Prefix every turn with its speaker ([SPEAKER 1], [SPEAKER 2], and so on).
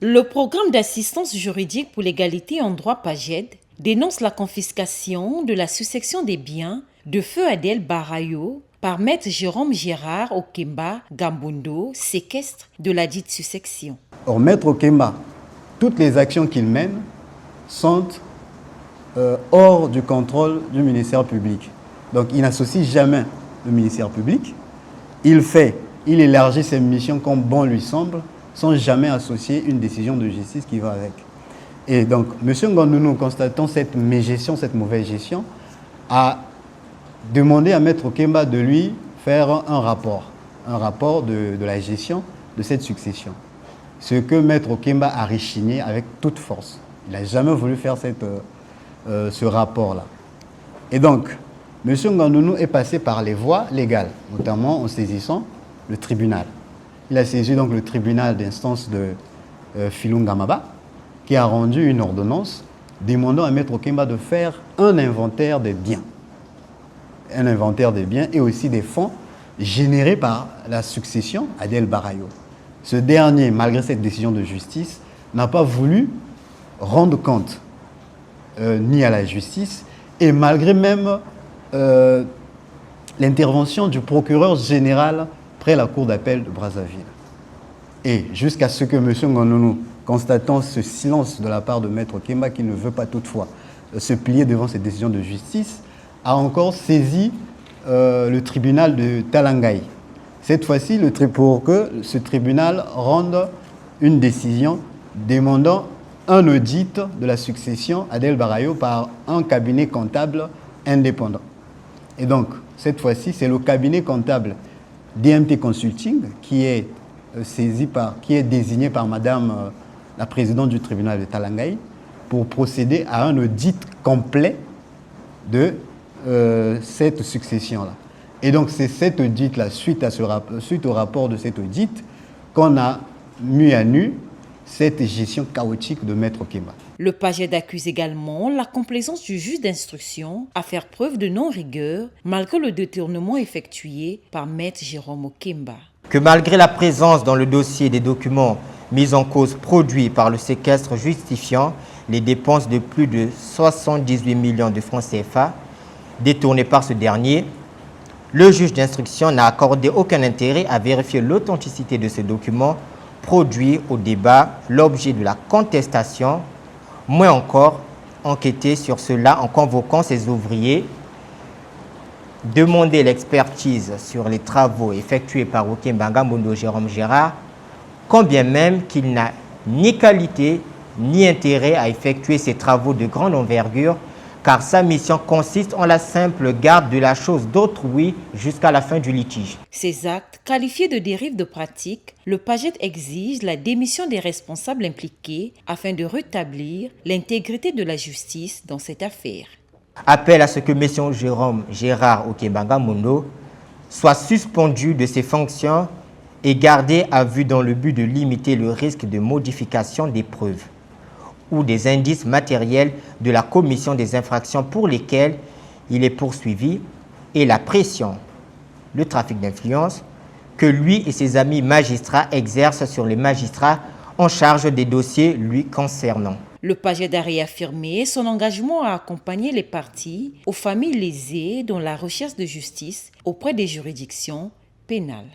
[SPEAKER 1] Le programme d'assistance juridique pour l'égalité en droit PAJED dénonce la confiscation de la succession des biens de Feu Adel Barayo par Maître Jérôme Gérard Okemba Gambundo, séquestre de la dite succession.
[SPEAKER 2] Or, Maître Okemba, toutes les actions qu'il mène sont hors du contrôle du ministère public. Donc, il n'associe jamais le ministère public. Il élargit ses missions comme bon lui semble, sans jamais associer une décision de justice qui va avec. Et donc, M. Ngandounou, constatant cette mégestion, cette mauvaise gestion, a demandé à Maître Okemba de lui faire un rapport de la gestion de cette succession. Ce que Maître Okemba a rechigné avec toute force. Il n'a jamais voulu faire ce rapport-là. Et donc, M. Ngandounou est passé par les voies légales, notamment en saisissant le tribunal. Il a saisi donc le tribunal d'instance de Filungamaba, qui a rendu une ordonnance demandant à Maître Okemba de faire un inventaire des biens. Un inventaire des biens et aussi des fonds générés par la succession Adel Barayo. Ce dernier, malgré cette décision de justice, n'a pas voulu rendre compte ni à la justice et malgré même l'intervention du procureur général près la cour d'appel de Brazzaville. Et jusqu'à ce que M. Ngandounou, constatant ce silence de la part de Maître Okemba, qui ne veut pas toutefois se plier devant cette décision de justice, a encore saisi le tribunal de Talangaï. Cette fois-ci, pour que ce tribunal rende une décision demandant un audit de la succession Adel Barayo par un cabinet comptable indépendant. Et donc, cette fois-ci, c'est le cabinet comptable DMT Consulting qui est désigné par Madame la présidente du tribunal de Talangaï pour procéder à un audit complet de cette succession-là. Et donc, c'est cet audit-là, suite au rapport de cet audit, qu'on a mis à nu cette gestion chaotique de Maître Okemba.
[SPEAKER 1] Le PAJED accuse également la complaisance du juge d'instruction à faire preuve de non-rigueur malgré le détournement effectué par Maître Jérôme Okemba.
[SPEAKER 3] Que malgré la présence dans le dossier des documents mis en cause produits par le séquestre justifiant les dépenses de plus de 78 millions de francs CFA détournés par ce dernier, le juge d'instruction n'a accordé aucun intérêt à vérifier l'authenticité de ces documents produits au débat, l'objet de la contestation, moins encore enquêter sur cela en convoquant ses ouvriers, demander l'expertise sur les travaux effectués par Okemba Gambundo Jérôme Gérard, quand bien même qu'il n'a ni qualité ni intérêt à effectuer ces travaux de grande envergure, car sa mission consiste en la simple garde de la chose d'autrui jusqu'à la fin du litige.
[SPEAKER 1] Ces actes, qualifiés de dérive de pratique, le PAJED exige la démission des responsables impliqués afin de rétablir l'intégrité de la justice dans cette affaire.
[SPEAKER 3] Appelle à ce que M. Jérôme Gérard Okemba Gambundo soit suspendu de ses fonctions et gardé à vue dans le but de limiter le risque de modification des preuves ou des indices matériels de la commission des infractions pour lesquelles il est poursuivi et la pression, le trafic d'influence que lui et ses amis magistrats exercent sur les magistrats en charge des dossiers lui concernant.
[SPEAKER 1] Le PAJED a réaffirmé son engagement à accompagner les parties aux familles lésées dans la recherche de justice auprès des juridictions pénales.